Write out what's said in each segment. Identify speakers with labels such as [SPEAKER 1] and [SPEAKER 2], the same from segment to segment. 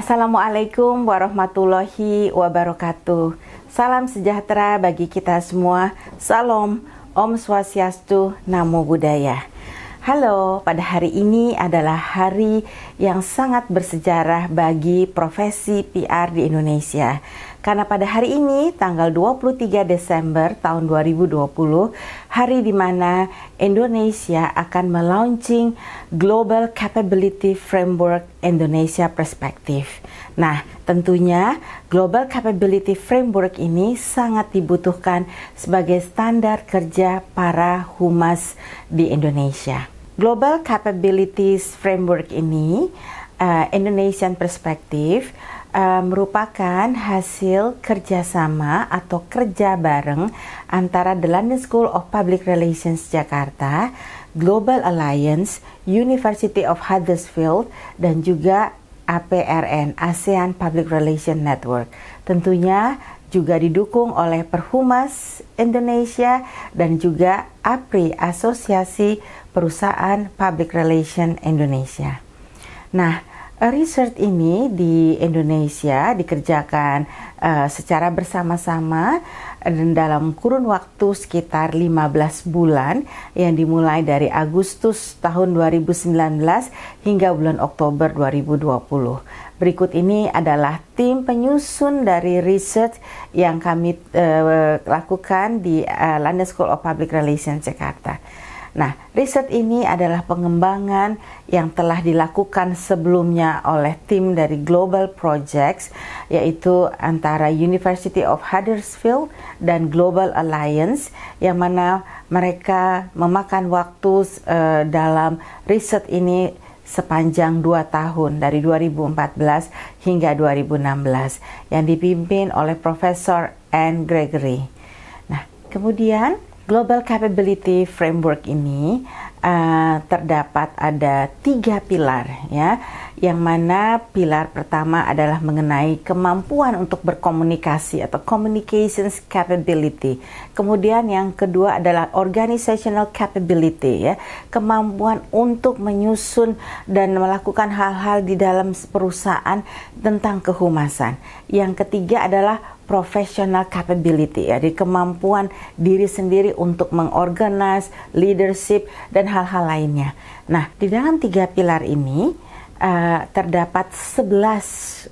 [SPEAKER 1] Assalamualaikum warahmatullahi wabarakatuh. Salam sejahtera bagi kita semua. Salam, Om Swastiastu, Namo Buddhaya. Halo, pada hari ini adalah hari yang sangat bersejarah bagi profesi PR di Indonesia. Karena pada hari ini, tanggal 23 Desember tahun 2020, hari di mana Indonesia akan melaunching Global Capability Framework Indonesia Perspective. Nah, tentunya Global Capability Framework ini sangat dibutuhkan sebagai standar kerja para humas di Indonesia. Global Capabilities Framework ini, Indonesian Perspective, merupakan hasil kerjasama atau kerja bareng antara The London School of Public Relations Jakarta, Global Alliance, University of Huddersfield, dan juga APRN, ASEAN Public Relations Network. Tentunya juga didukung oleh Perhumas Indonesia dan juga APRI, Asosiasi Perusahaan Public Relations Indonesia. Nah, research ini di Indonesia dikerjakan secara bersama-sama dalam kurun waktu sekitar 15 bulan yang dimulai dari Agustus tahun 2019 hingga bulan Oktober 2020. Berikut ini adalah tim penyusun dari research yang kami lakukan di London School of Public Relations Jakarta. Nah, riset ini adalah pengembangan yang telah dilakukan sebelumnya oleh tim dari Global Projects, yaitu antara University of Huddersfield dan Global Alliance, yang mana mereka memakan waktu dalam riset ini sepanjang 2 tahun, dari 2014 hingga 2016, yang dipimpin oleh Profesor Anne Gregory. Nah, kemudian Global Capability Framework ini terdapat ada 3 pilar, ya, yang mana pilar pertama adalah mengenai kemampuan untuk berkomunikasi atau communications capability. Kemudian yang kedua adalah organizational capability, ya, kemampuan untuk menyusun dan melakukan hal-hal di dalam perusahaan tentang kehumasan. Yang ketiga adalah professional capability, ya, di kemampuan diri sendiri untuk mengorganize, leadership, dan hal-hal lainnya. Nah, di dalam 3 pilar ini terdapat 11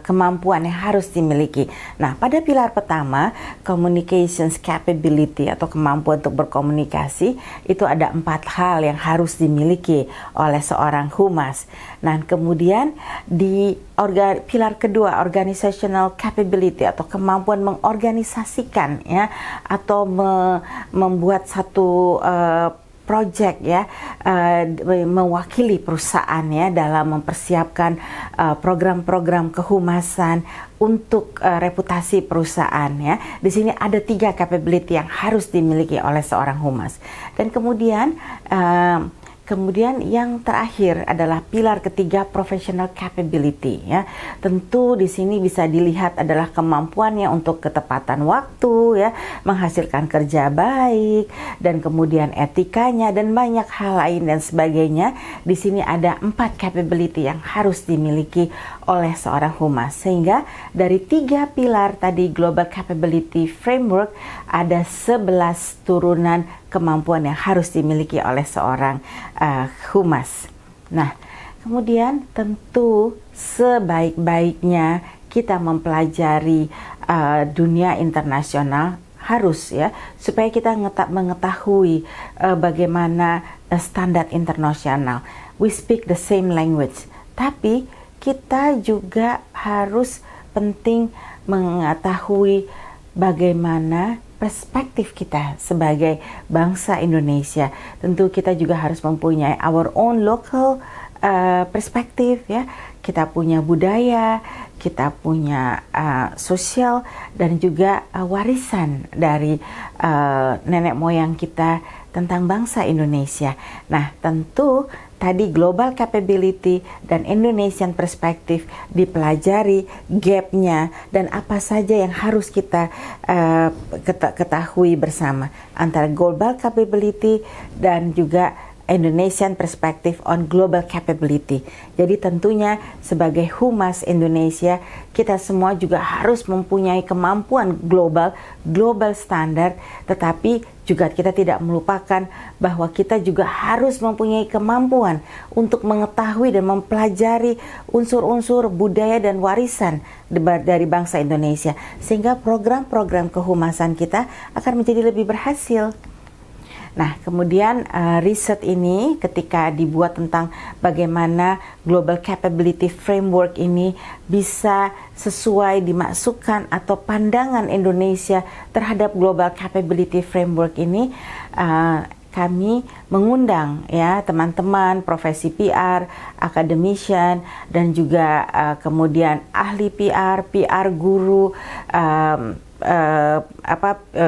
[SPEAKER 1] kemampuan yang harus dimiliki. Nah, pada pilar pertama, communications capability atau kemampuan untuk berkomunikasi, itu ada 4 hal yang harus dimiliki oleh seorang humas. Nah, kemudian di pilar kedua, organizational capability atau kemampuan mengorganisasikan, ya, atau membuat satu project, ya, mewakili perusahaan, ya, dalam mempersiapkan program-program kehumasan untuk reputasi perusahaan, ya. Di sini ada 3 capability yang harus dimiliki oleh seorang humas. Dan kemudian yang terakhir adalah pilar ketiga, professional capability, ya. Tentu di sini bisa dilihat adalah kemampuannya untuk ketepatan waktu, ya, menghasilkan kerja baik, dan kemudian etikanya dan banyak hal lain dan sebagainya. Di sini ada 4 capability yang harus dimiliki oleh seorang humas. Sehingga dari 3 pilar tadi Global Capability Framework ada 11 turunan kemampuan yang harus dimiliki oleh seorang humas. Nah, kemudian tentu sebaik-baiknya kita mempelajari dunia internasional, harus, ya, supaya kita mengetahui bagaimana standar internasional. We speak the same language, tapi kita juga harus penting mengetahui bagaimana perspektif kita sebagai bangsa Indonesia. Tentu kita juga harus mempunyai our own local perspektif, ya. Kita punya budaya, kita punya sosial, dan juga warisan dari nenek moyang kita tentang bangsa Indonesia. Nah, tentu tadi global capability dan Indonesian perspective dipelajari, gapnya, dan apa saja yang harus kita ketahui bersama antara global capability dan juga Indonesian Perspective on Global Capability. Jadi tentunya sebagai Humas Indonesia, kita semua juga harus mempunyai kemampuan global standar, tetapi juga kita tidak melupakan bahwa kita juga harus mempunyai kemampuan untuk mengetahui dan mempelajari unsur-unsur budaya dan warisan dari bangsa Indonesia, sehingga program-program kehumasan kita akan menjadi lebih berhasil. Nah, kemudian riset ini ketika dibuat tentang bagaimana Global Capability Framework ini bisa sesuai dimasukkan atau pandangan Indonesia terhadap Global Capability Framework ini, kami mengundang ya teman-teman profesi PR, academician, dan juga kemudian ahli PR guru,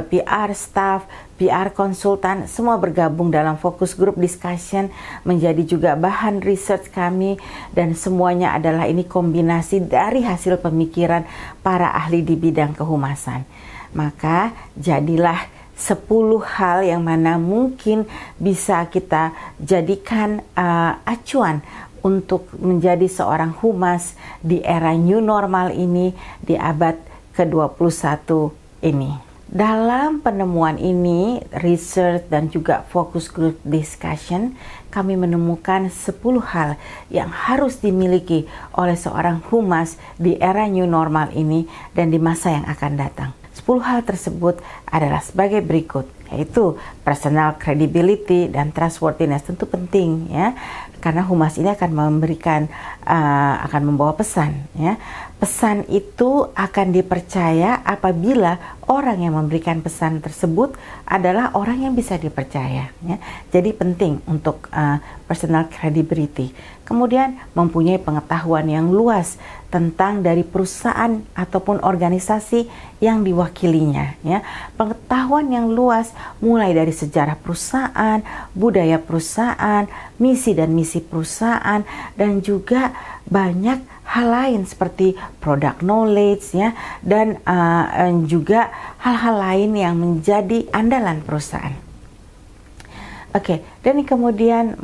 [SPEAKER 1] PR staff, PR konsultan, semua bergabung dalam fokus group discussion, menjadi juga bahan research kami, dan semuanya adalah ini kombinasi dari hasil pemikiran para ahli di bidang kehumasan. Maka jadilah 10 hal yang mana mungkin bisa kita jadikan acuan untuk menjadi seorang humas di era new normal ini, di abad ke-21 ini. Dalam penemuan ini, research dan juga focus group discussion, kami menemukan 10 hal yang harus dimiliki oleh seorang humas di era new normal ini dan di masa yang akan datang. 10 hal tersebut adalah sebagai berikut, yaitu personal credibility dan trustworthiness. Tentu penting ya, karena humas ini akan akan membawa pesan ya. Pesan itu akan dipercaya apabila orang yang memberikan pesan tersebut adalah orang yang bisa dipercaya ya. Jadi penting untuk personal credibility. Kemudian mempunyai pengetahuan yang luas tentang dari perusahaan ataupun organisasi yang diwakilinya ya. Pengetahuan yang luas mulai dari sejarah perusahaan, budaya perusahaan, misi dan misi perusahaan, dan juga banyak hal lain seperti product knowledge ya, dan juga hal-hal lain yang menjadi andalan perusahaan. Oke, dan kemudian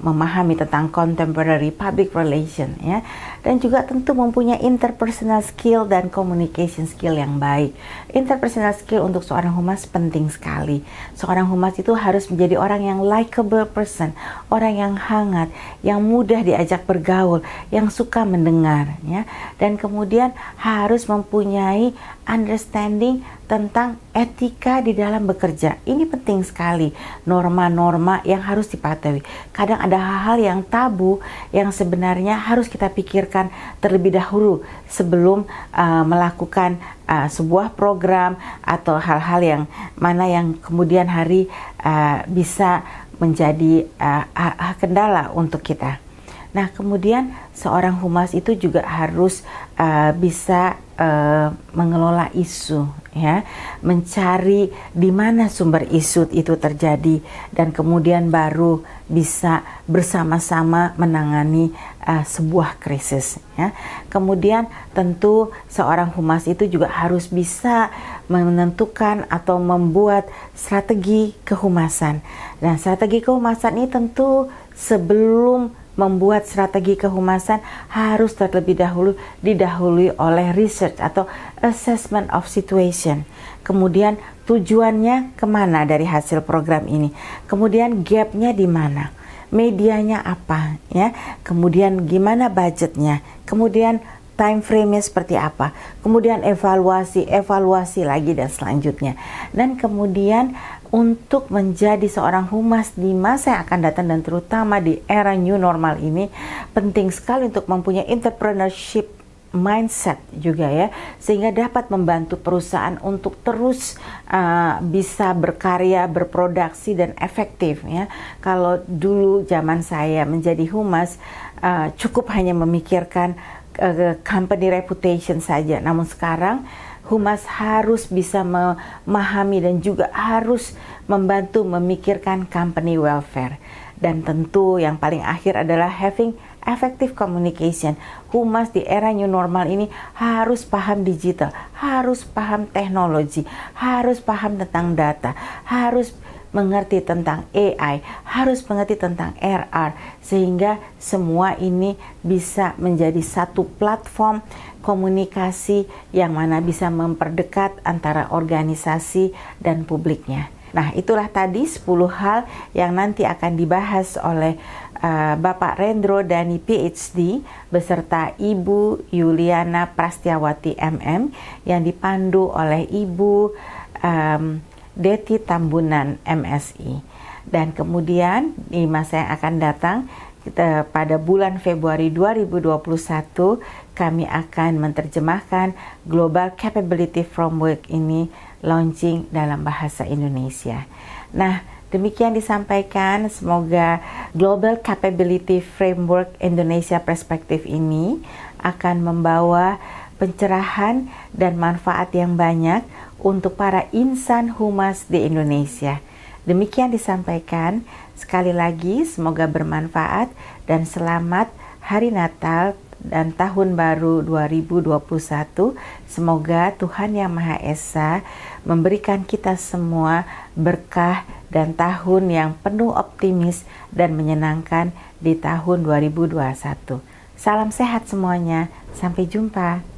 [SPEAKER 1] memahami tentang contemporary public relation ya, dan juga tentu mempunyai interpersonal skill dan communication skill yang baik. Interpersonal skill untuk seorang humas penting sekali. Seorang humas itu harus menjadi orang yang likable person, orang yang hangat, yang mudah diajak bergaul, yang suka mendengar ya, dan kemudian harus mempunyai understanding tentang etika di dalam bekerja. Ini penting sekali, norma-norma yang harus dipatuhi. Kadang ada hal-hal yang tabu yang sebenarnya harus kita pikirkan terlebih dahulu sebelum melakukan sebuah program atau hal-hal yang mana yang kemudian hari bisa menjadi kendala untuk kita. Nah, kemudian seorang humas itu juga harus bisa mengelola isu ya, mencari di mana sumber isu itu terjadi, dan kemudian baru bisa bersama-sama menangani sebuah krisis ya. Kemudian tentu seorang humas itu juga harus bisa menentukan atau membuat strategi kehumasan. Dan strategi kehumasan ini tentu sebelum membuat strategi kehumasan harus terlebih dahulu didahului oleh research atau assessment of situation. Kemudian tujuannya kemana dari hasil program ini, kemudian gapnya di mana, medianya apa ya, kemudian gimana budgetnya, kemudian time frame-nya seperti apa, kemudian evaluasi lagi dan selanjutnya. Dan kemudian untuk menjadi seorang humas di masa yang akan datang dan terutama di era new normal ini, penting sekali untuk mempunyai entrepreneurship mindset juga ya, sehingga dapat membantu perusahaan untuk terus bisa berkarya, berproduksi dan efektif ya. Kalau dulu zaman saya menjadi humas cukup hanya memikirkan company reputation saja, namun sekarang humas harus bisa memahami dan juga harus membantu memikirkan company welfare. Dan tentu yang paling akhir adalah having effective communication. Humas di era new normal ini harus paham digital, harus paham teknologi, harus paham tentang data, harus mengerti tentang AI, harus mengerti tentang RR, sehingga semua ini bisa menjadi satu platform komunikasi yang mana bisa memperdekat antara organisasi dan publiknya. Nah, itulah tadi 10 hal yang nanti akan dibahas oleh Bapak Rendro Dhani PhD beserta Ibu Yuliana Prastiawati MM yang dipandu oleh Ibu Deti Tambunan MSI. Dan kemudian di masa yang akan datang, pada bulan Februari 2021 kami akan menerjemahkan Global Capability Framework ini launching dalam bahasa Indonesia. Nah, demikian disampaikan, semoga Global Capability Framework Indonesia Perspektif ini akan membawa pencerahan dan manfaat yang banyak untuk para insan humas di Indonesia. Demikian disampaikan, sekali lagi semoga bermanfaat dan selamat Hari Natal dan Tahun Baru 2021. Semoga Tuhan Yang Maha Esa memberikan kita semua berkah dan tahun yang penuh optimis dan menyenangkan di tahun 2021. Salam sehat semuanya, sampai jumpa.